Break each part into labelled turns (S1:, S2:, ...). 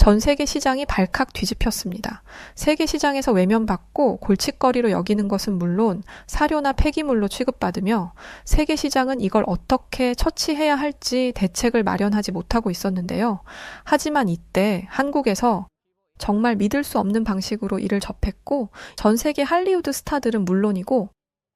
S1: 전 세계 시장이 발칵 뒤집혔습니다. 세계 시장에서 외면받고 골칫거리로 여기는 것은 물론 사료나 폐기물로 취급받으며 세계 시장은 이걸 어떻게 처치해야 할지 대책을 마련하지 못하고 있었는데요. 하지만 이때 한국에서 정말 믿을 수 없는 방식으로 이를 접했고 전 세계 할리우드 스타들은 물론이고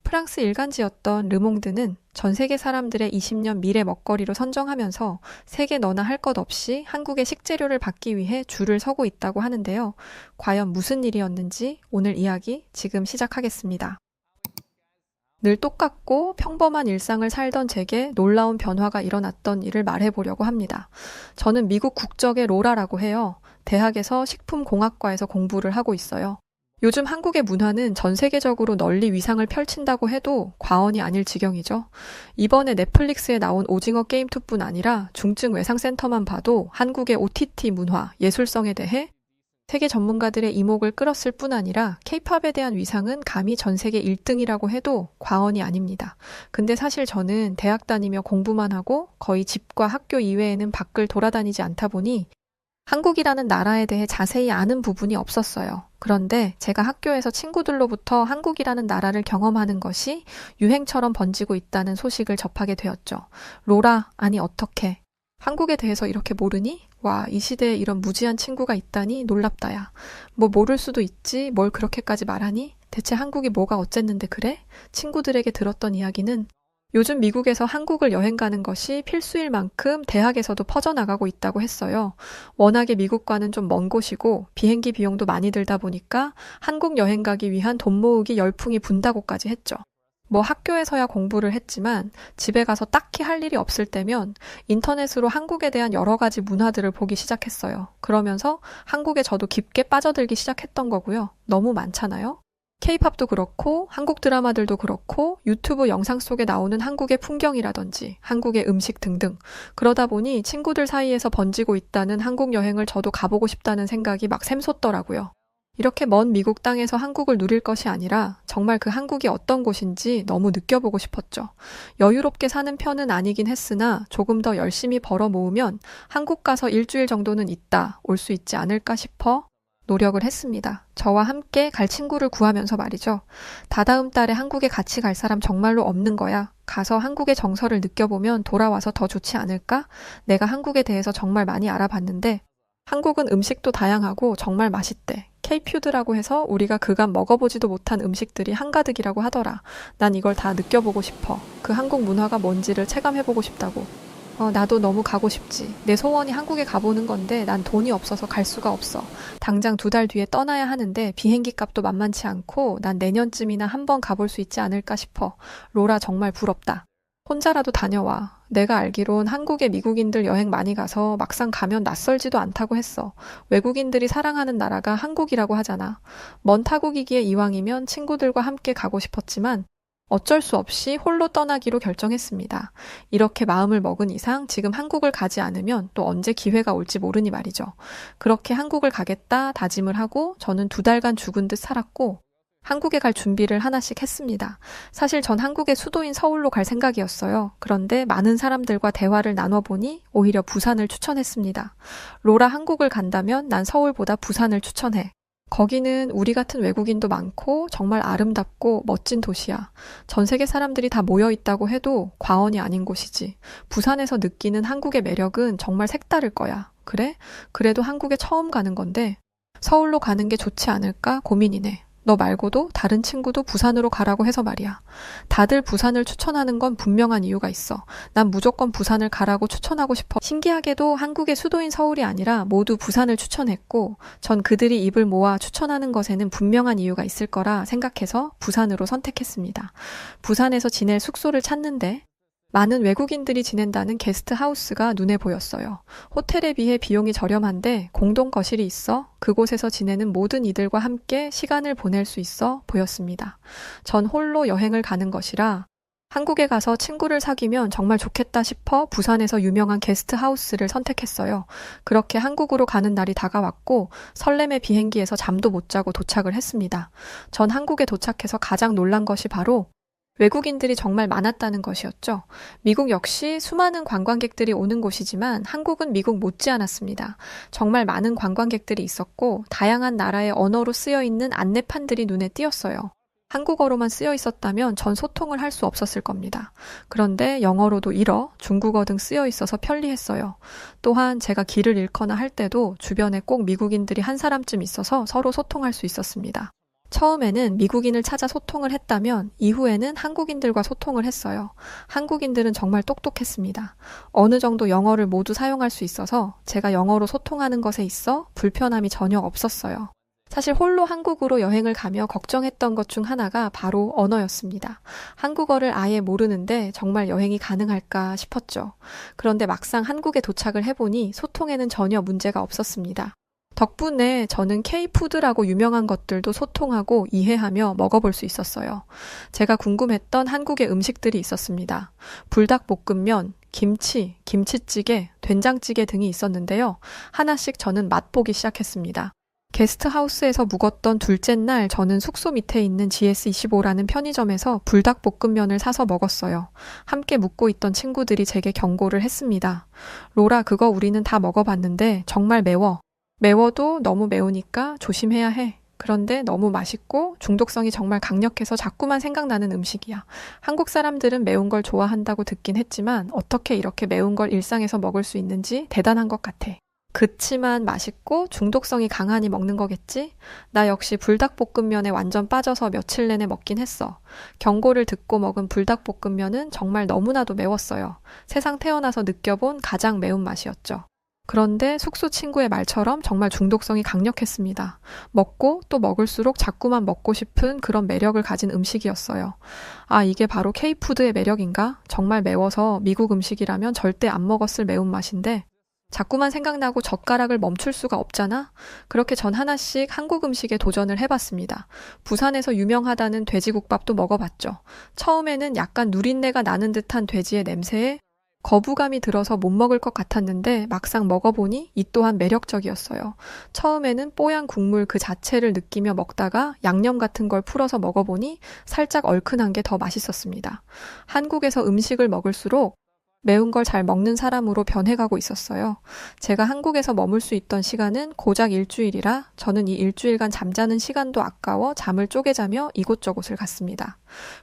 S1: 프랑스 일간지였던 르몽드는 전 세계 사람들의 20년 미래 먹거리로 선정하면서 세계 너나 할 것 없이 한국의 식재료를 받기 위해 줄을 서고 있다고 하는데요. 과연 무슨 일이었는지 오늘 이야기 지금 시작하겠습니다. 늘 똑같고 평범한 일상을 살던 제게 놀라운 변화가 일어났던 일을 말해보려고 합니다. 저는 미국 국적의 로라라고 해요. 대학에서 식품공학과에서 공부를 하고 있어요. 요즘 한국의 문화는 전 세계적으로 널리 위상을 펼친다고 해도 과언이 아닐 지경이죠. 이번에 넷플릭스에 나온 오징어 게임2뿐 아니라 중증 외상센터만 봐도 한국의 OTT 문화, 예술성에 대해 세계 전문가들의 이목을 끌었을 뿐 아니라 K-팝에 대한 위상은 감히 전 세계 1등이라고 해도 과언이 아닙니다. 근데 사실 저는 대학 다니며 공부만 하고 거의 집과 학교 이외에는 밖을 돌아다니지 않다 보니 한국이라는 나라에 대해 자세히 아는 부분이 없었어요. 그런데 제가 학교에서 친구들로부터 한국이라는 나라를 경험하는 것이 유행처럼 번지고 있다는 소식을 접하게 되었죠. 로라, 아니 어떡해. 한국에 대해서 이렇게 모르니? 와, 이 시대에 이런 무지한 친구가 있다니 놀랍다야. 뭐 모를 수도 있지, 뭘 그렇게까지 말하니? 대체 한국이 뭐가 어쨌는데 그래? 친구들에게 들었던 이야기는 요즘 미국에서 한국을 여행 가는 것이 필수일 만큼 대학에서도 퍼져나가고 있다고 했어요. 워낙에 미국과는 좀 먼 곳이고 비행기 비용도 많이 들다 보니까 한국 여행 가기 위한 돈 모으기 열풍이 분다고까지 했죠. 뭐 학교에서야 공부를 했지만 집에 가서 딱히 할 일이 없을 때면 인터넷으로 한국에 대한 여러 가지 문화들을 보기 시작했어요. 그러면서 한국에 저도 깊게 빠져들기 시작했던 거고요. 너무 많잖아요. K-팝도 그렇고 한국 드라마들도 그렇고 유튜브 영상 속에 나오는 한국의 풍경이라든지 한국의 음식 등등 그러다 보니 친구들 사이에서 번지고 있다는 한국 여행을 저도 가보고 싶다는 생각이 막 샘솟더라고요. 이렇게 먼 미국 땅에서 한국을 누릴 것이 아니라 정말 그 한국이 어떤 곳인지 너무 느껴보고 싶었죠. 여유롭게 사는 편은 아니긴 했으나 조금 더 열심히 벌어 모으면 한국 가서 일주일 정도는 있다 올 수 있지 않을까 싶어 노력을 했습니다. 저와 함께 갈 친구를 구하면서 말이죠. 다다음 달에 한국에 같이 갈 사람 정말로 없는 거야. 가서 한국의 정서를 느껴보면 돌아와서 더 좋지 않을까? 내가 한국에 대해서 정말 많이 알아봤는데 한국은 음식도 다양하고 정말 맛있대. K-푸드라고 해서 우리가 그간 먹어보지도 못한 음식들이 한가득이라고 하더라. 난 이걸 다 느껴보고 싶어. 그 한국 문화가 뭔지를 체감해보고 싶다고. 나도 너무 가고 싶지. 내 소원이 한국에 가보는 건데 난 돈이 없어서 갈 수가 없어. 당장 2달 뒤에 떠나야 하는데 비행기 값도 만만치 않고 난 내년쯤이나 한번 가볼 수 있지 않을까 싶어. 로라 정말 부럽다. 혼자라도 다녀와. 내가 알기론 한국에 미국인들 여행 많이 가서 막상 가면 낯설지도 않다고 했어. 외국인들이 사랑하는 나라가 한국이라고 하잖아. 먼 타국이기에 이왕이면 친구들과 함께 가고 싶었지만 어쩔 수 없이 홀로 떠나기로 결정했습니다. 이렇게 마음을 먹은 이상 지금 한국을 가지 않으면 또 언제 기회가 올지 모르니 말이죠. 그렇게 한국을 가겠다 다짐을 하고 저는 2달간 죽은 듯 살았고 한국에 갈 준비를 하나씩 했습니다. 사실 전 한국의 수도인 서울로 갈 생각이었어요. 그런데 많은 사람들과 대화를 나눠보니 오히려 부산을 추천했습니다. 로라 한국을 간다면 난 서울보다 부산을 추천해. 거기는 우리 같은 외국인도 많고 정말 아름답고 멋진 도시야. 전 세계 사람들이 다 모여 있다고 해도 과언이 아닌 곳이지. 부산에서 느끼는 한국의 매력은 정말 색다를 거야. 그래? 그래도 한국에 처음 가는 건데 서울로 가는 게 좋지 않을까 고민이네. 너 말고도 다른 친구도 부산으로 가라고 해서 말이야. 다들 부산을 추천하는 건 분명한 이유가 있어. 난 무조건 부산을 가라고 추천하고 싶어. 신기하게도 한국의 수도인 서울이 아니라 모두 부산을 추천했고 전 그들이 입을 모아 추천하는 것에는 분명한 이유가 있을 거라 생각해서 부산으로 선택했습니다. 부산에서 지낼 숙소를 찾는데 많은 외국인들이 지낸다는 게스트하우스가 눈에 보였어요. 호텔에 비해 비용이 저렴한데 공동 거실이 있어 그곳에서 지내는 모든 이들과 함께 시간을 보낼 수 있어 보였습니다. 전 홀로 여행을 가는 것이라 한국에 가서 친구를 사귀면 정말 좋겠다 싶어 부산에서 유명한 게스트하우스를 선택했어요. 그렇게 한국으로 가는 날이 다가왔고 설렘의 비행기에서 잠도 못 자고 도착을 했습니다. 전 한국에 도착해서 가장 놀란 것이 바로 외국인들이 정말 많았다는 것이었죠. 미국 역시 수많은 관광객들이 오는 곳이지만 한국은 미국 못지않았습니다. 정말 많은 관광객들이 있었고 다양한 나라의 언어로 쓰여 있는 안내판들이 눈에 띄었어요. 한국어로만 쓰여 있었다면 전 소통을 할 수 없었을 겁니다. 그런데 영어로도 일어, 중국어 등 쓰여 있어서 편리했어요. 또한 제가 길을 잃거나 할 때도 주변에 꼭 미국인들이 한 사람쯤 있어서 서로 소통할 수 있었습니다. 처음에는 미국인을 찾아 소통을 했다면 이후에는 한국인들과 소통을 했어요. 한국인들은 정말 똑똑했습니다. 어느 정도 영어를 모두 사용할 수 있어서 제가 영어로 소통하는 것에 있어 불편함이 전혀 없었어요. 사실 홀로 한국으로 여행을 가며 걱정했던 것 중 하나가 바로 언어였습니다. 한국어를 아예 모르는데 정말 여행이 가능할까 싶었죠. 그런데 막상 한국에 도착을 해보니 소통에는 전혀 문제가 없었습니다. 덕분에 저는 K-푸드라고 유명한 것들도 소통하고 이해하며 먹어볼 수 있었어요. 제가 궁금했던 한국의 음식들이 있었습니다. 불닭볶음면, 김치, 김치찌개, 된장찌개 등이 있었는데요. 하나씩 저는 맛보기 시작했습니다. 게스트하우스에서 묵었던 둘째 날 저는 숙소 밑에 있는 GS25라는 편의점에서 불닭볶음면을 사서 먹었어요. 함께 묵고 있던 친구들이 제게 경고를 했습니다. 로라, 그거 우리는 다 먹어봤는데 정말 매워. 매워도 너무 매우니까 조심해야 해. 그런데 너무 맛있고 중독성이 정말 강력해서 자꾸만 생각나는 음식이야. 한국 사람들은 매운 걸 좋아한다고 듣긴 했지만 어떻게 이렇게 매운 걸 일상에서 먹을 수 있는지 대단한 것 같아. 그치만 맛있고 중독성이 강하니 먹는 거겠지? 나 역시 불닭볶음면에 완전 빠져서 며칠 내내 먹긴 했어. 경고를 듣고 먹은 불닭볶음면은 정말 너무나도 매웠어요. 세상 태어나서 느껴본 가장 매운맛이었죠. 그런데 숙소 친구의 말처럼 정말 중독성이 강력했습니다. 먹고 또 먹을수록 자꾸만 먹고 싶은 그런 매력을 가진 음식이었어요. 아, 이게 바로 K-푸드의 매력인가? 정말 매워서 미국 음식이라면 절대 안 먹었을 매운맛인데 자꾸만 생각나고 젓가락을 멈출 수가 없잖아? 그렇게 전 하나씩 한국 음식에 도전을 해봤습니다. 부산에서 유명하다는 돼지국밥도 먹어봤죠. 처음에는 약간 누린내가 나는 듯한 돼지의 냄새에 거부감이 들어서 못 먹을 것 같았는데 막상 먹어보니 이 또한 매력적이었어요. 처음에는 뽀얀 국물 그 자체를 느끼며 먹다가 양념 같은 걸 풀어서 먹어보니 살짝 얼큰한 게 더 맛있었습니다. 한국에서 음식을 먹을수록 매운 걸 잘 먹는 사람으로 변해가고 있었어요. 제가 한국에서 머물 수 있던 시간은 고작 일주일이라 저는 이 일주일간 잠자는 시간도 아까워 잠을 쪼개자며 이곳저곳을 갔습니다.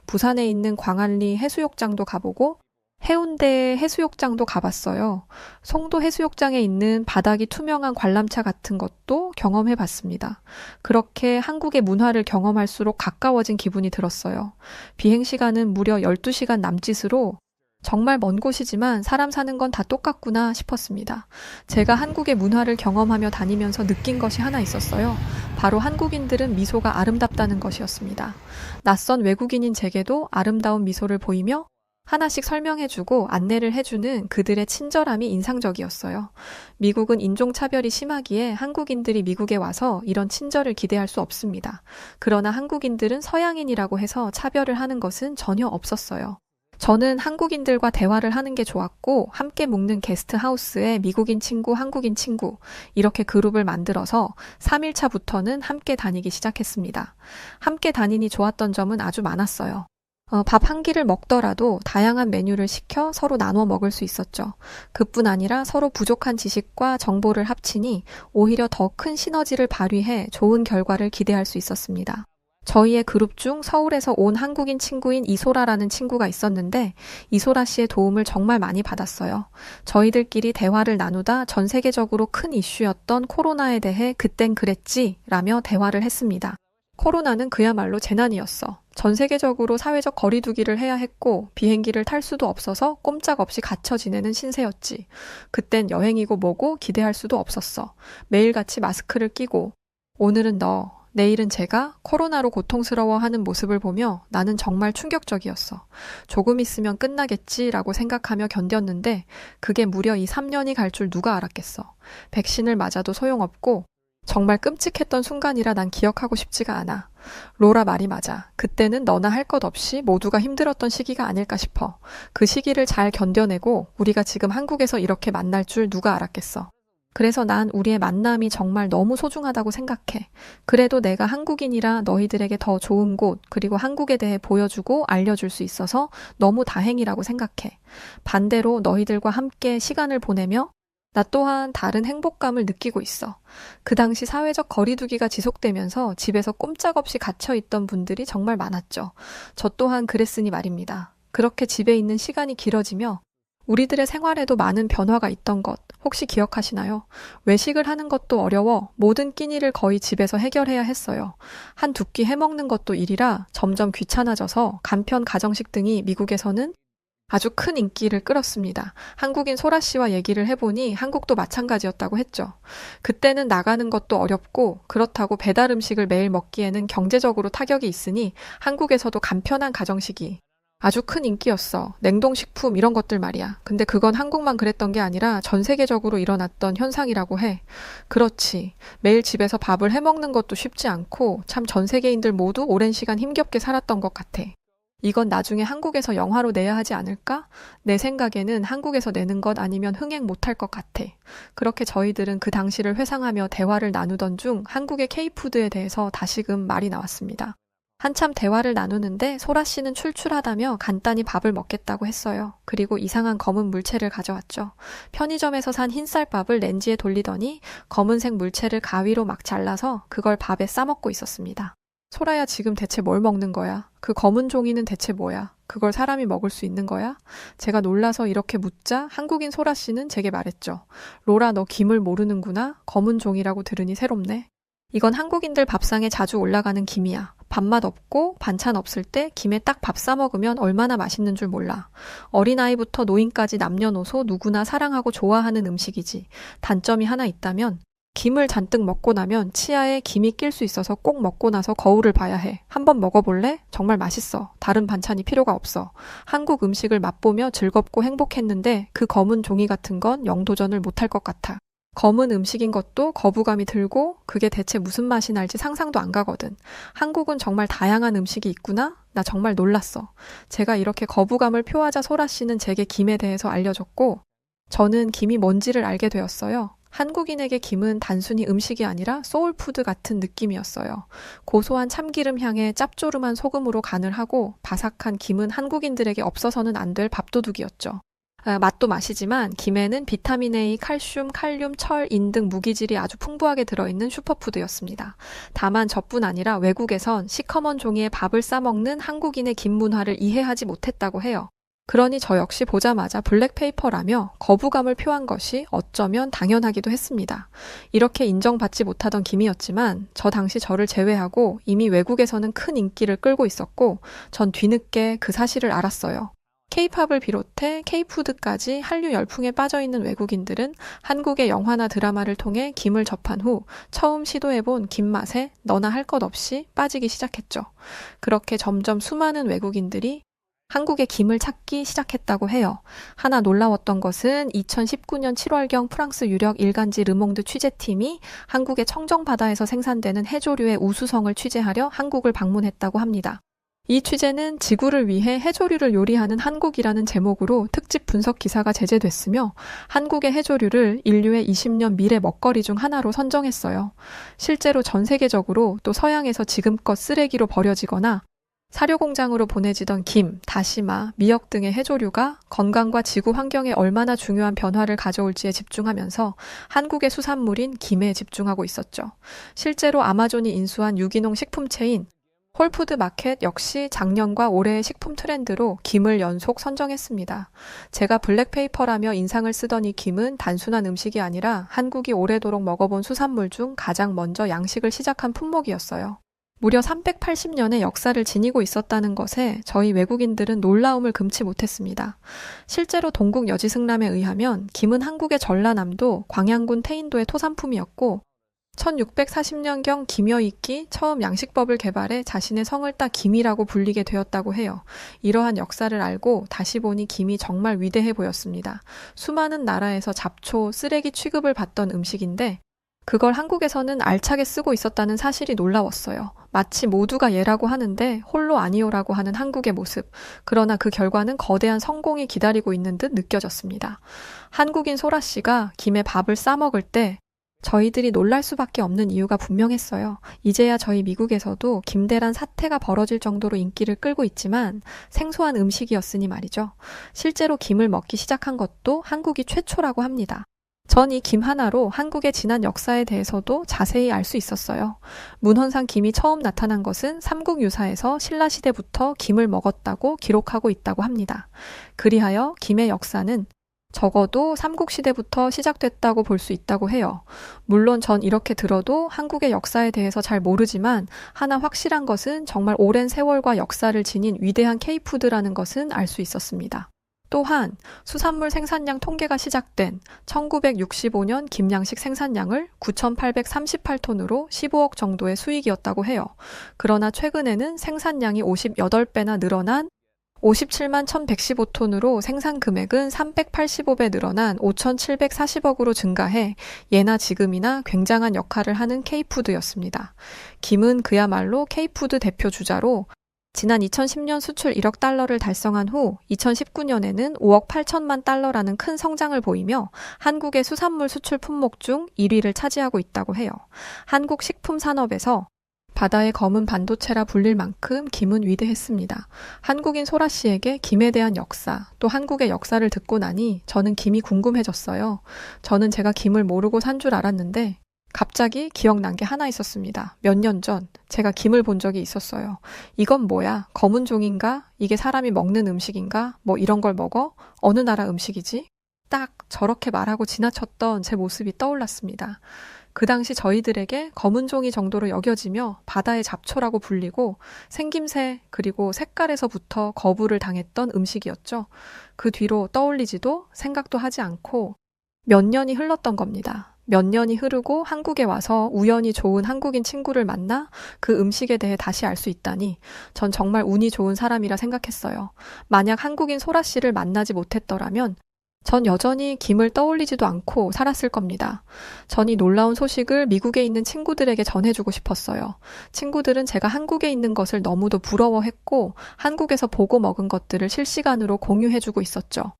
S1: 부산에 있는 광안리 해수욕장도 가보고 해운대 해수욕장도 가봤어요. 송도 해수욕장에 있는 바닥이 투명한 관람차 같은 것도 경험해봤습니다. 그렇게 한국의 문화를 경험할수록 가까워진 기분이 들었어요. 비행시간은 무려 12시간 남짓으로 정말 먼 곳이지만 사람 사는 건 다 똑같구나 싶었습니다. 제가 한국의 문화를 경험하며 다니면서 느낀 것이 하나 있었어요. 바로 한국인들은 미소가 아름답다는 것이었습니다. 낯선 외국인인 제게도 아름다운 미소를 보이며 하나씩 설명해주고 안내를 해주는 그들의 친절함이 인상적이었어요. 미국은 인종차별이 심하기에 한국인들이 미국에 와서 이런 친절을 기대할 수 없습니다. 그러나 한국인들은 서양인이라고 해서 차별을 하는 것은 전혀 없었어요. 저는 한국인들과 대화를 하는 게 좋았고 함께 묵는 게스트하우스에 미국인 친구, 한국인 친구 이렇게 그룹을 만들어서 3일차부터는 함께 다니기 시작했습니다. 함께 다니니 좋았던 점은 아주 많았어요. 밥 한 끼를 먹더라도 다양한 메뉴를 시켜 서로 나눠 먹을 수 있었죠. 그뿐 아니라 서로 부족한 지식과 정보를 합치니 오히려 더 큰 시너지를 발휘해 좋은 결과를 기대할 수 있었습니다. 저희의 그룹 중 서울에서 온 한국인 친구인 이소라라는 친구가 있었는데 이소라 씨의 도움을 정말 많이 받았어요. 저희들끼리 대화를 나누다 전 세계적으로 큰 이슈였던 코로나에 대해 그땐 그랬지 라며 대화를 했습니다. 코로나는 그야말로 재난이었어. 전 세계적으로 사회적 거리두기를 해야 했고 비행기를 탈 수도 없어서 꼼짝없이 갇혀 지내는 신세였지. 그땐 여행이고 뭐고 기대할 수도 없었어. 매일같이 마스크를 끼고 오늘은 너, 내일은 제가 코로나로 고통스러워하는 모습을 보며 나는 정말 충격적이었어. 조금 있으면 끝나겠지라고 생각하며 견뎠는데 그게 무려 이 3년이 갈 줄 누가 알았겠어. 백신을 맞아도 소용없고 정말 끔찍했던 순간이라 난 기억하고 싶지가 않아. 로라 말이 맞아. 그때는 너나 할 것 없이 모두가 힘들었던 시기가 아닐까 싶어. 그 시기를 잘 견뎌내고 우리가 지금 한국에서 이렇게 만날 줄 누가 알았겠어. 그래서 난 우리의 만남이 정말 너무 소중하다고 생각해. 그래도 내가 한국인이라 너희들에게 더 좋은 곳, 그리고 한국에 대해 보여주고 알려줄 수 있어서 너무 다행이라고 생각해. 반대로 너희들과 함께 시간을 보내며 나 또한 다른 행복감을 느끼고 있어. 그 당시 사회적 거리두기가 지속되면서 집에서 꼼짝없이 갇혀있던 분들이 정말 많았죠. 저 또한 그랬으니 말입니다. 그렇게 집에 있는 시간이 길어지며 우리들의 생활에도 많은 변화가 있던 것 혹시 기억하시나요? 외식을 하는 것도 어려워 모든 끼니를 거의 집에서 해결해야 했어요. 한 두 끼 해먹는 것도 일이라 점점 귀찮아져서 간편 가정식 등이 미국에서는 아주 큰 인기를 끌었습니다. 한국인 소라 씨와 얘기를 해보니 한국도 마찬가지였다고 했죠. 그때는 나가는 것도 어렵고 그렇다고 배달 음식을 매일 먹기에는 경제적으로 타격이 있으니 한국에서도 간편한 가정식이 아주 큰 인기였어. 냉동식품 이런 것들 말이야. 근데 그건 한국만 그랬던 게 아니라 전 세계적으로 일어났던 현상이라고 해. 그렇지. 매일 집에서 밥을 해먹는 것도 쉽지 않고 참 전 세계인들 모두 오랜 시간 힘겹게 살았던 것 같아. 이건 나중에 한국에서 영화로 내야 하지 않을까? 내 생각에는 한국에서 내는 것 아니면 흥행 못할 것 같아. 그렇게 저희들은 그 당시를 회상하며 대화를 나누던 중 한국의 K푸드에 대해서 다시금 말이 나왔습니다. 한참 대화를 나누는데 소라 씨는 출출하다며 간단히 밥을 먹겠다고 했어요. 그리고 이상한 검은 물체를 가져왔죠. 편의점에서 산 흰쌀밥을 렌지에 돌리더니 검은색 물체를 가위로 막 잘라서 그걸 밥에 싸먹고 있었습니다. 소라야, 지금 대체 뭘 먹는 거야? 그 검은 종이는 대체 뭐야? 그걸 사람이 먹을 수 있는 거야? 제가 놀라서 이렇게 묻자 한국인 소라 씨는 제게 말했죠. 로라, 너 김을 모르는구나? 검은 종이라고 들으니 새롭네. 이건 한국인들 밥상에 자주 올라가는 김이야. 밥맛 없고 반찬 없을 때 김에 딱 밥 싸 먹으면 얼마나 맛있는 줄 몰라. 어린아이부터 노인까지 남녀노소 누구나 사랑하고 좋아하는 음식이지. 단점이 하나 있다면 김을 잔뜩 먹고 나면 치아에 김이 낄 수 있어서 꼭 먹고 나서 거울을 봐야 해. 한번 먹어볼래? 정말 맛있어. 다른 반찬이 필요가 없어. 한국 음식을 맛보며 즐겁고 행복했는데 그 검은 종이 같은 건 영도전을 못할 것 같아. 검은 음식인 것도 거부감이 들고 그게 대체 무슨 맛이 날지 상상도 안 가거든. 한국은 정말 다양한 음식이 있구나? 나 정말 놀랐어. 제가 이렇게 거부감을 표하자 소라 씨는 제게 김에 대해서 알려줬고 저는 김이 뭔지를 알게 되었어요. 한국인에게 김은 단순히 음식이 아니라 소울푸드 같은 느낌이었어요. 고소한 참기름 향에 짭조름한 소금으로 간을 하고 바삭한 김은 한국인들에게 없어서는 안 될 밥도둑이었죠. 맛도 맛이지만 김에는 비타민 A, 칼슘, 칼륨, 철, 인 등 무기질이 아주 풍부하게 들어있는 슈퍼푸드였습니다. 다만 저뿐 아니라 외국에선 시커먼 종이에 밥을 싸먹는 한국인의 김 문화를 이해하지 못했다고 해요. 그러니 저 역시 보자마자 블랙페이퍼라며 거부감을 표한 것이 어쩌면 당연하기도 했습니다. 이렇게 인정받지 못하던 김이었지만 저 당시 저를 제외하고 이미 외국에서는 큰 인기를 끌고 있었고 전 뒤늦게 그 사실을 알았어요. K-팝을 비롯해 K-푸드까지 한류 열풍에 빠져있는 외국인들은 한국의 영화나 드라마를 통해 김을 접한 후 처음 시도해본 김맛에 너나 할 것 없이 빠지기 시작했죠. 그렇게 점점 수많은 외국인들이 한국의 김을 찾기 시작했다고 해요. 하나 놀라웠던 것은 2019년 7월경 프랑스 유력 일간지 르몽드 취재팀이 한국의 청정바다에서 생산되는 해조류의 우수성을 취재하려 한국을 방문했다고 합니다. 이 취재는 지구를 위해 해조류를 요리하는 한국이라는 제목으로 특집 분석 기사가 제재됐으며 한국의 해조류를 인류의 20년 미래 먹거리 중 하나로 선정했어요. 실제로 전 세계적으로 또 서양에서 지금껏 쓰레기로 버려지거나 사료공장으로 보내지던 김, 다시마, 미역 등의 해조류가 건강과 지구 환경에 얼마나 중요한 변화를 가져올지에 집중하면서 한국의 수산물인 김에 집중하고 있었죠. 실제로 아마존이 인수한 유기농 식품체인 홀푸드 마켓 역시 작년과 올해의 식품 트렌드로 김을 연속 선정했습니다. 제가 블랙페이퍼라며 인상을 쓰던 이 김은 단순한 음식이 아니라 한국이 오래도록 먹어본 수산물 중 가장 먼저 양식을 시작한 품목이었어요. 무려 380년의 역사를 지니고 있었다는 것에 저희 외국인들은 놀라움을 금치 못했습니다. 실제로 동국 여지승람에 의하면 김은 한국의 전라남도 광양군 태인도의 토산품이었고 1640년경 김여익이 처음 양식법을 개발해 자신의 성을 따 김이라고 불리게 되었다고 해요. 이러한 역사를 알고 다시 보니 김이 정말 위대해 보였습니다. 수많은 나라에서 잡초, 쓰레기 취급을 받던 음식인데 그걸 한국에서는 알차게 쓰고 있었다는 사실이 놀라웠어요. 마치 모두가 예라고 하는데 홀로 아니오라고 하는 한국의 모습. 그러나 그 결과는 거대한 성공이 기다리고 있는 듯 느껴졌습니다. 한국인 소라 씨가 김에 밥을 싸먹을 때 저희들이 놀랄 수밖에 없는 이유가 분명했어요. 이제야 저희 미국에서도 김대란 사태가 벌어질 정도로 인기를 끌고 있지만 생소한 음식이었으니 말이죠. 실제로 김을 먹기 시작한 것도 한국이 최초라고 합니다. 전 이 김 하나로 한국의 지난 역사에 대해서도 자세히 알 수 있었어요. 문헌상 김이 처음 나타난 것은 삼국유사에서 신라시대부터 김을 먹었다고 기록하고 있다고 합니다. 그리하여 김의 역사는 적어도 삼국시대부터 시작됐다고 볼 수 있다고 해요. 물론 전 이렇게 들어도 한국의 역사에 대해서 잘 모르지만 하나 확실한 것은 정말 오랜 세월과 역사를 지닌 위대한 K푸드라는 것은 알 수 있었습니다. 또한 수산물 생산량 통계가 시작된 1965년 김양식 생산량을 9,838톤으로 15억 정도의 수익이었다고 해요. 그러나 최근에는 생산량이 58배나 늘어난 57만 1,115톤으로 생산 금액은 385배 늘어난 5,740억으로 증가해 예나 지금이나 굉장한 역할을 하는 K푸드였습니다. 김은 그야말로 K푸드 대표 주자로 지난 2010년 수출 1억 달러를 달성한 후 2019년에는 5억 8천만 달러라는 큰 성장을 보이며 한국의 수산물 수출 품목 중 1위를 차지하고 있다고 해요. 한국 식품 산업에서 바다의 검은 반도체라 불릴 만큼 김은 위대했습니다. 한국인 소라 씨에게 김에 대한 역사, 또 한국의 역사를 듣고 나니 저는 김이 궁금해졌어요. 저는 제가 김을 모르고 산 줄 알았는데 갑자기 기억난 게 하나 있었습니다. 몇 년 전 제가 김을 본 적이 있었어요. 이건 뭐야? 검은 종인가? 이게 사람이 먹는 음식인가? 뭐 이런 걸 먹어? 어느 나라 음식이지? 딱 저렇게 말하고 지나쳤던 제 모습이 떠올랐습니다. 그 당시 저희들에게 검은 종이 정도로 여겨지며 바다의 잡초라고 불리고 생김새 그리고 색깔에서부터 거부를 당했던 음식이었죠. 그 뒤로 떠올리지도 생각도 하지 않고 몇 년이 흘렀던 겁니다. 몇 년이 흐르고 한국에 와서 우연히 좋은 한국인 친구를 만나 그 음식에 대해 다시 알 수 있다니 전 정말 운이 좋은 사람이라 생각했어요. 만약 한국인 소라 씨를 만나지 못했더라면 전 여전히 김을 떠올리지도 않고 살았을 겁니다. 전 이 놀라운 소식을 미국에 있는 친구들에게 전해주고 싶었어요. 친구들은 제가 한국에 있는 것을 너무도 부러워했고 한국에서 보고 먹은 것들을 실시간으로 공유해주고 있었죠.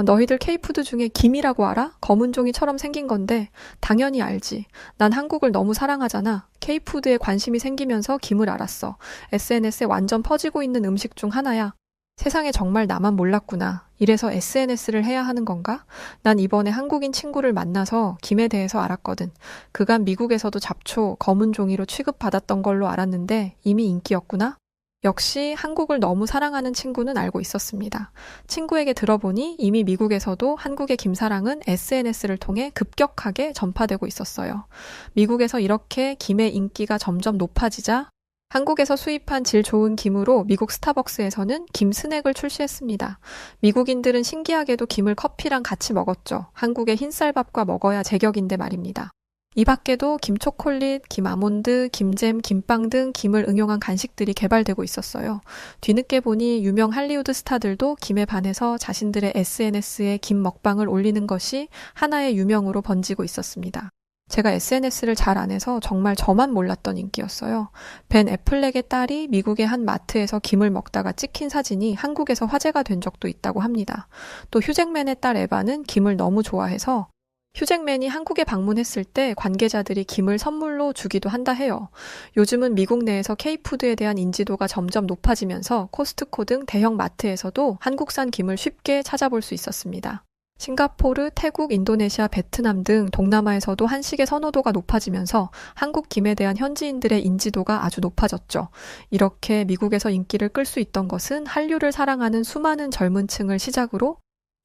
S1: 너희들 K푸드 중에 김이라고 알아? 검은 종이처럼 생긴 건데 당연히 알지. 난 한국을 너무 사랑하잖아. K푸드에 관심이 생기면서 김을 알았어. SNS에 완전 퍼지고 있는 음식 중 하나야. 세상에 정말 나만 몰랐구나. 이래서 SNS를 해야 하는 건가? 난 이번에 한국인 친구를 만나서 김에 대해서 알았거든. 그간 미국에서도 잡초, 검은 종이로 취급받았던 걸로 알았는데 이미 인기였구나? 역시 한국을 너무 사랑하는 친구는 알고 있었습니다. 친구에게 들어보니 이미 미국에서도 한국의 김사랑은 SNS를 통해 급격하게 전파되고 있었어요. 미국에서 이렇게 김의 인기가 점점 높아지자 한국에서 수입한 질 좋은 김으로 미국 스타벅스에서는 김 스낵을 출시했습니다. 미국인들은 신기하게도 김을 커피랑 같이 먹었죠. 한국의 흰쌀밥과 먹어야 제격인데 말입니다. 이 밖에도 김 초콜릿, 김 아몬드, 김잼, 김빵 등 김을 응용한 간식들이 개발되고 있었어요. 뒤늦게 보니 유명 할리우드 스타들도 김에 반해서 자신들의 SNS에 김 먹방을 올리는 것이 하나의 유명으로 번지고 있었습니다. 제가 SNS를 잘 안 해서 정말 저만 몰랐던 인기였어요. 벤 애플렉의 딸이 미국의 한 마트에서 김을 먹다가 찍힌 사진이 한국에서 화제가 된 적도 있다고 합니다. 또 휴잭맨의 딸 에바는 김을 너무 좋아해서 휴잭맨이 한국에 방문했을 때 관계자들이 김을 선물로 주기도 한다 해요. 요즘은 미국 내에서 K푸드에 대한 인지도가 점점 높아지면서 코스트코 등 대형 마트에서도 한국산 김을 쉽게 찾아볼 수 있었습니다. 싱가포르, 태국, 인도네시아, 베트남 등 동남아에서도 한식의 선호도가 높아지면서 한국 김에 대한 현지인들의 인지도가 아주 높아졌죠. 이렇게 미국에서 인기를 끌 수 있던 것은 한류를 사랑하는 수많은 젊은 층을 시작으로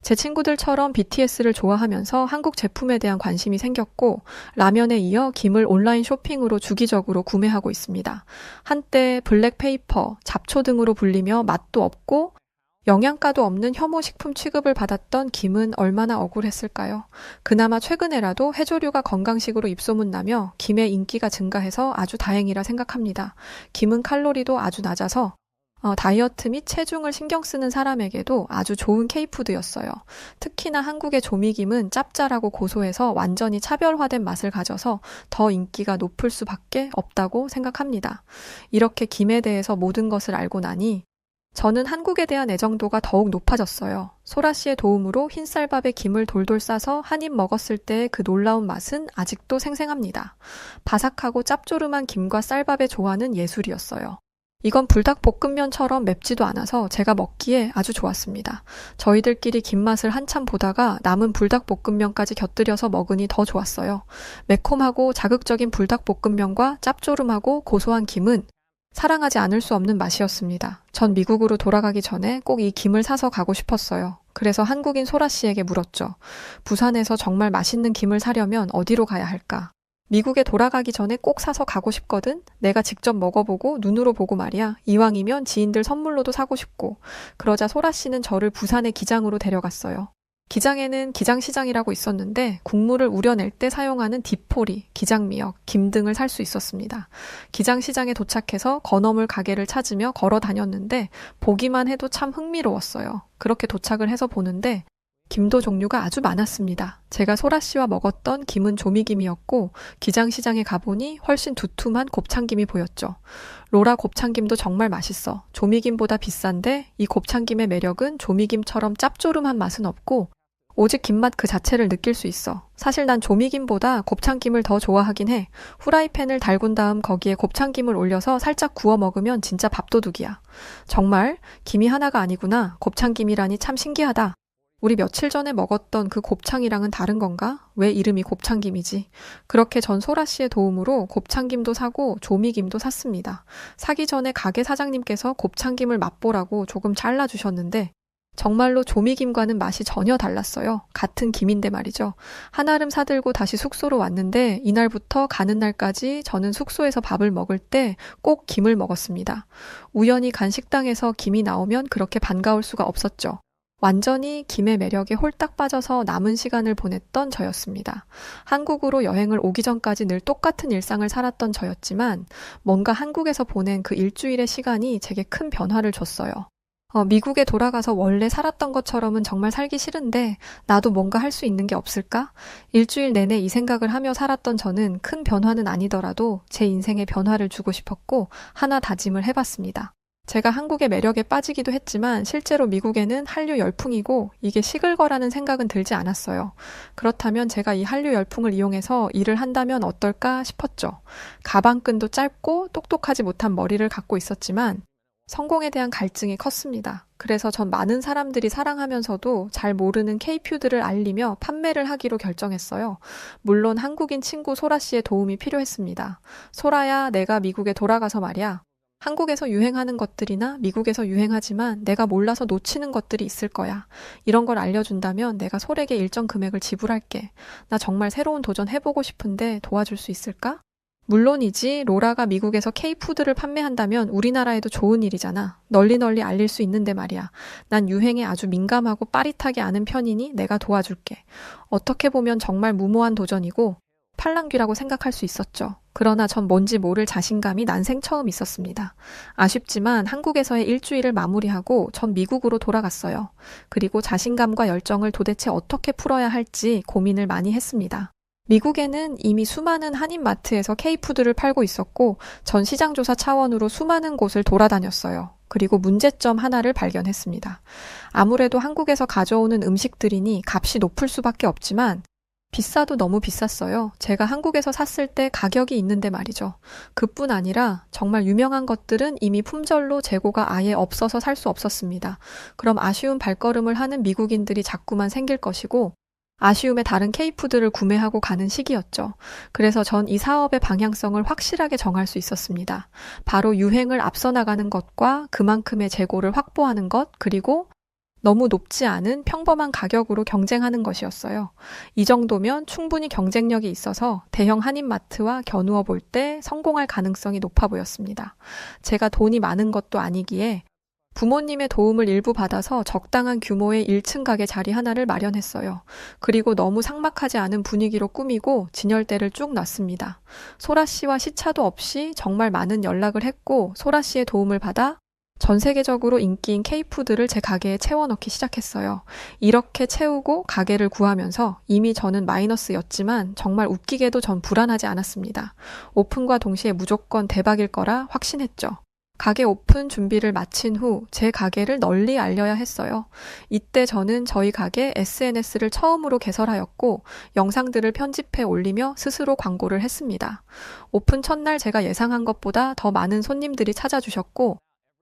S1: 제 친구들처럼 BTS를 좋아하면서 한국 제품에 대한 관심이 생겼고 라면에 이어 김을 온라인 쇼핑으로 주기적으로 구매하고 있습니다. 한때 블랙페이퍼, 잡초 등으로 불리며 맛도 없고 영양가도 없는 혐오 식품 취급을 받았던 김은 얼마나 억울했을까요? 그나마 최근에라도 해조류가 건강식으로 입소문나며 김의 인기가 증가해서 아주 다행이라 생각합니다. 김은 칼로리도 아주 낮아서 다이어트 및 체중을 신경 쓰는 사람에게도 아주 좋은 K푸드였어요. 특히나 한국의 조미김은 짭짤하고 고소해서 완전히 차별화된 맛을 가져서 더 인기가 높을 수밖에 없다고 생각합니다. 이렇게 김에 대해서 모든 것을 알고 나니 저는 한국에 대한 애정도가 더욱 높아졌어요. 소라 씨의 도움으로 흰쌀밥에 김을 돌돌 싸서 한 입 먹었을 때의 그 놀라운 맛은 아직도 생생합니다. 바삭하고 짭조름한 김과 쌀밥의 조화는 예술이었어요. 이건 불닭볶음면처럼 맵지도 않아서 제가 먹기에 아주 좋았습니다. 저희들끼리 김맛을 한참 보다가 남은 불닭볶음면까지 곁들여서 먹으니 더 좋았어요. 매콤하고 자극적인 불닭볶음면과 짭조름하고 고소한 김은 사랑하지 않을 수 없는 맛이었습니다. 전 미국으로 돌아가기 전에 꼭 이 김을 사서 가고 싶었어요. 그래서 한국인 소라 씨에게 물었죠. 부산에서 정말 맛있는 김을 사려면 어디로 가야 할까? 미국에 돌아가기 전에 꼭 사서 가고 싶거든? 내가 직접 먹어보고 눈으로 보고 말이야. 이왕이면 지인들 선물로도 사고 싶고. 그러자 소라 씨는 저를 부산의 기장으로 데려갔어요. 기장에는 기장시장이라고 있었는데 국물을 우려낼 때 사용하는 디포리, 기장미역, 김 등을 살 수 있었습니다. 기장시장에 도착해서 건어물 가게를 찾으며 걸어 다녔는데 보기만 해도 참 흥미로웠어요. 그렇게 도착을 해서 보는데 김도 종류가 아주 많았습니다. 제가 소라 씨와 먹었던 김은 조미김이었고 기장시장에 가보니 훨씬 두툼한 곱창김이 보였죠. 로라 곱창김도 정말 맛있어. 조미김보다 비싼데 이 곱창김의 매력은 조미김처럼 짭조름한 맛은 없고 오직 김맛 그 자체를 느낄 수 있어. 사실 난 조미김보다 곱창김을 더 좋아하긴 해. 후라이팬을 달군 다음 거기에 곱창김을 올려서 살짝 구워 먹으면 진짜 밥도둑이야. 정말 김이 하나가 아니구나. 곱창김이라니 참 신기하다. 우리 며칠 전에 먹었던 그 곱창이랑은 다른 건가? 왜 이름이 곱창김이지? 그렇게 전 소라 씨의 도움으로 곱창김도 사고 조미김도 샀습니다. 사기 전에 가게 사장님께서 곱창김을 맛보라고 조금 잘라주셨는데 정말로 조미김과는 맛이 전혀 달랐어요. 같은 김인데 말이죠. 한아름 사들고 다시 숙소로 왔는데 이날부터 가는 날까지 저는 숙소에서 밥을 먹을 때 꼭 김을 먹었습니다. 우연히 간 식당에서 김이 나오면 그렇게 반가울 수가 없었죠. 완전히 김의 매력에 홀딱 빠져서 남은 시간을 보냈던 저였습니다. 한국으로 여행을 오기 전까지 늘 똑같은 일상을 살았던 저였지만 뭔가 한국에서 보낸 그 일주일의 시간이 제게 큰 변화를 줬어요. 미국에 돌아가서 원래 살았던 것처럼은 정말 살기 싫은데 나도 뭔가 할 수 있는 게 없을까? 일주일 내내 이 생각을 하며 살았던 저는 큰 변화는 아니더라도 제 인생에 변화를 주고 싶었고 하나 다짐을 해봤습니다. 제가 한국의 매력에 빠지기도 했지만 실제로 미국에는 한류 열풍이고 이게 식을 거라는 생각은 들지 않았어요. 그렇다면 제가 이 한류 열풍을 이용해서 일을 한다면 어떨까 싶었죠. 가방끈도 짧고 똑똑하지 못한 머리를 갖고 있었지만 성공에 대한 갈증이 컸습니다. 그래서 전 많은 사람들이 사랑하면서도 잘 모르는 K푸드를 알리며 판매를 하기로 결정했어요. 물론 한국인 친구 소라 씨의 도움이 필요했습니다. 소라야, 내가 미국에 돌아가서 말이야. 한국에서 유행하는 것들이나 미국에서 유행하지만 내가 몰라서 놓치는 것들이 있을 거야. 이런 걸 알려준다면 내가 솔에게 일정 금액을 지불할게. 나 정말 새로운 도전 해보고 싶은데 도와줄 수 있을까? 물론이지 로라가 미국에서 K푸드를 판매한다면 우리나라에도 좋은 일이잖아. 널리 알릴 수 있는데 말이야. 난 유행에 아주 민감하고 빠릿하게 아는 편이니 내가 도와줄게. 어떻게 보면 정말 무모한 도전이고 팔랑귀라고 생각할 수 있었죠. 그러나 전 뭔지 모를 자신감이 난생 처음 있었습니다. 아쉽지만 한국에서의 일주일을 마무리하고 전 미국으로 돌아갔어요. 그리고 자신감과 열정을 도대체 어떻게 풀어야 할지 고민을 많이 했습니다. 미국에는 이미 수많은 한인마트에서 K푸드를 팔고 있었고 전 시장조사 차원으로 수많은 곳을 돌아다녔어요. 그리고 문제점 하나를 발견했습니다. 아무래도 한국에서 가져오는 음식들이니 값이 높을 수밖에 없지만 비싸도 너무 비쌌어요. 제가 한국에서 샀을 때 가격이 있는데 말이죠. 그뿐 아니라 정말 유명한 것들은 이미 품절로 재고가 아예 없어서 살 수 없었습니다. 그럼 아쉬운 발걸음을 하는 미국인들이 자꾸만 생길 것이고 아쉬움에 다른 K푸드를 구매하고 가는 시기였죠. 그래서 전 이 사업의 방향성을 확실하게 정할 수 있었습니다. 바로 유행을 앞서 나가는 것과 그만큼의 재고를 확보하는 것, 그리고 너무 높지 않은 평범한 가격으로 경쟁하는 것이었어요. 이 정도면 충분히 경쟁력이 있어서 대형 한인마트와 겨누어 볼 때 성공할 가능성이 높아 보였습니다. 제가 돈이 많은 것도 아니기에 부모님의 도움을 일부 받아서 적당한 규모의 1층 가게 자리 하나를 마련했어요. 그리고 너무 삭막하지 않은 분위기로 꾸미고 진열대를 쭉 놨습니다. 소라 씨와 시차도 없이 정말 많은 연락을 했고 소라 씨의 도움을 받아 전 세계적으로 인기인 K푸드를 제 가게에 채워넣기 시작했어요. 이렇게 채우고 가게를 구하면서 이미 저는 마이너스였지만 정말 웃기게도 전 불안하지 않았습니다. 오픈과 동시에 무조건 대박일 거라 확신했죠. 가게 오픈 준비를 마친 후 제 가게를 널리 알려야 했어요. 이때 저는 저희 가게 SNS를 처음으로 개설하였고 영상들을 편집해 올리며 스스로 광고를 했습니다. 오픈 첫날 제가 예상한 것보다 더 많은 손님들이 찾아주셨고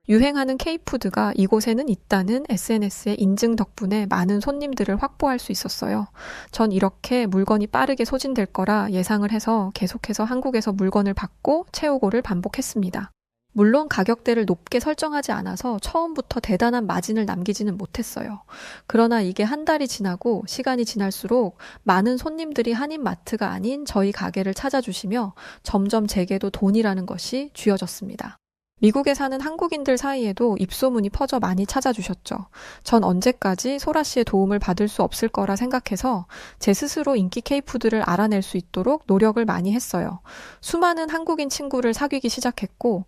S1: 유행하는 K푸드가 이곳에는 있다는 SNS의 인증 덕분에 많은 손님들을 확보할 수 있었어요. 전 이렇게 물건이 빠르게 소진될 거라 예상을 해서 계속해서 한국에서 물건을 받고 채우고를 반복했습니다. 물론 가격대를 높게 설정하지 않아서 처음부터 대단한 마진을 남기지는 못했어요. 그러나 이게 한 달이 지나고 시간이 지날수록 많은 손님들이 한인마트가 아닌 저희 가게를 찾아주시며 점점 제게도 돈이라는 것이 쥐어졌습니다. 미국에 사는 한국인들 사이에도 입소문이 퍼져 많이 찾아주셨죠. 전 언제까지 소라 씨의 도움을 받을 수 없을 거라 생각해서 제 스스로 인기 K푸드를 알아낼 수 있도록 노력을 많이 했어요. 수많은 한국인 친구를 사귀기 시작했고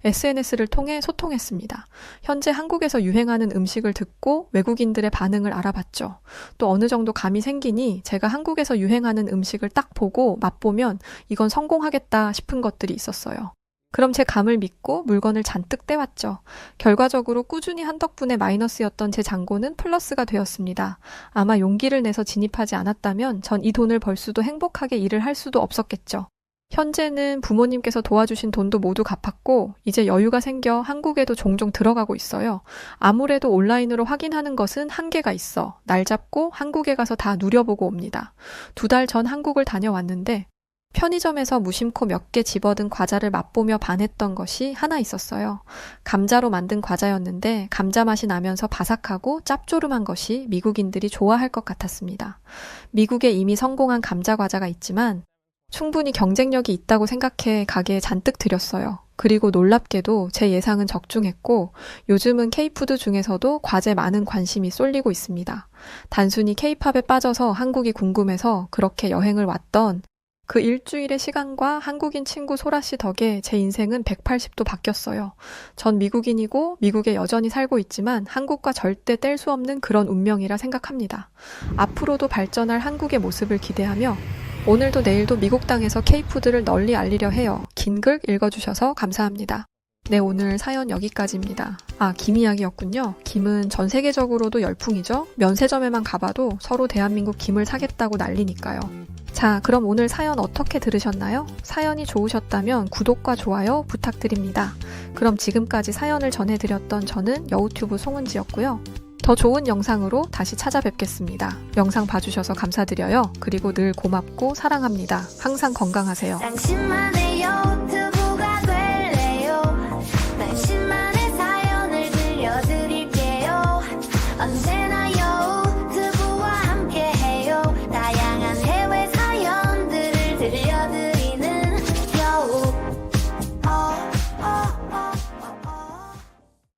S1: SNS를 통해 소통했습니다. 현재 한국에서 유행하는 음식을 듣고 외국인들의 반응을 알아봤죠. 또 어느 정도 감이 생기니 제가 한국에서 유행하는 음식을 딱 보고 맛보면 이건 성공하겠다 싶은 것들이 있었어요. 그럼 제 감을 믿고 물건을 잔뜩 떼왔죠. 결과적으로 꾸준히 한 덕분에 마이너스였던 제 잔고는 플러스가 되었습니다. 아마 용기를 내서 진입하지 않았다면 전 이 돈을 벌 수도 행복하게 일을 할 수도 없었겠죠. 현재는 부모님께서 도와주신 돈도 모두 갚았고 이제 여유가 생겨 한국에도 종종 들어가고 있어요. 아무래도 온라인으로 확인하는 것은 한계가 있어 날 잡고 한국에 가서 다 누려보고 옵니다. 2달 전 한국을 다녀왔는데 편의점에서 무심코 몇 개 집어든 과자를 맛보며 반했던 것이 하나 있었어요. 감자로 만든 과자였는데 감자 맛이 나면서 바삭하고 짭조름한 것이 미국인들이 좋아할 것 같았습니다. 미국에 이미 성공한 감자 과자가 있지만 충분히 경쟁력이 있다고 생각해 가게에 잔뜩 들였어요. 그리고 놀랍게도 제 예상은 적중했고 요즘은 K푸드 중에서도 과제에 많은 관심이 쏠리고 있습니다. 단순히 K팝에 빠져서 한국이 궁금해서 그렇게 여행을 왔던 그 일주일의 시간과 한국인 친구 소라 씨 덕에 제 인생은 180도 바뀌었어요. 전 미국인이고 미국에 여전히 살고 있지만 한국과 절대 뗄 수 없는 그런 운명이라 생각합니다. 앞으로도 발전할 한국의 모습을 기대하며 오늘도 내일도 미국 땅에서 K푸드를 널리 알리려 해요. 긴 글 읽어주셔서 감사합니다. 네, 오늘 사연 여기까지입니다. 김 이야기였군요. 김은 전 세계적으로도 열풍이죠. 면세점에만 가봐도 서로 대한민국 김을 사겠다고 난리니까요. 자, 그럼 오늘 사연 어떻게 들으셨나요? 사연이 좋으셨다면 구독과 좋아요 부탁드립니다. 그럼 지금까지 사연을 전해드렸던 저는 여우튜브 송은지였고요. 더 좋은 영상으로 다시 찾아뵙겠습니다. 영상 봐주셔서 감사드려요. 그리고 늘 고맙고 사랑합니다. 항상 건강하세요.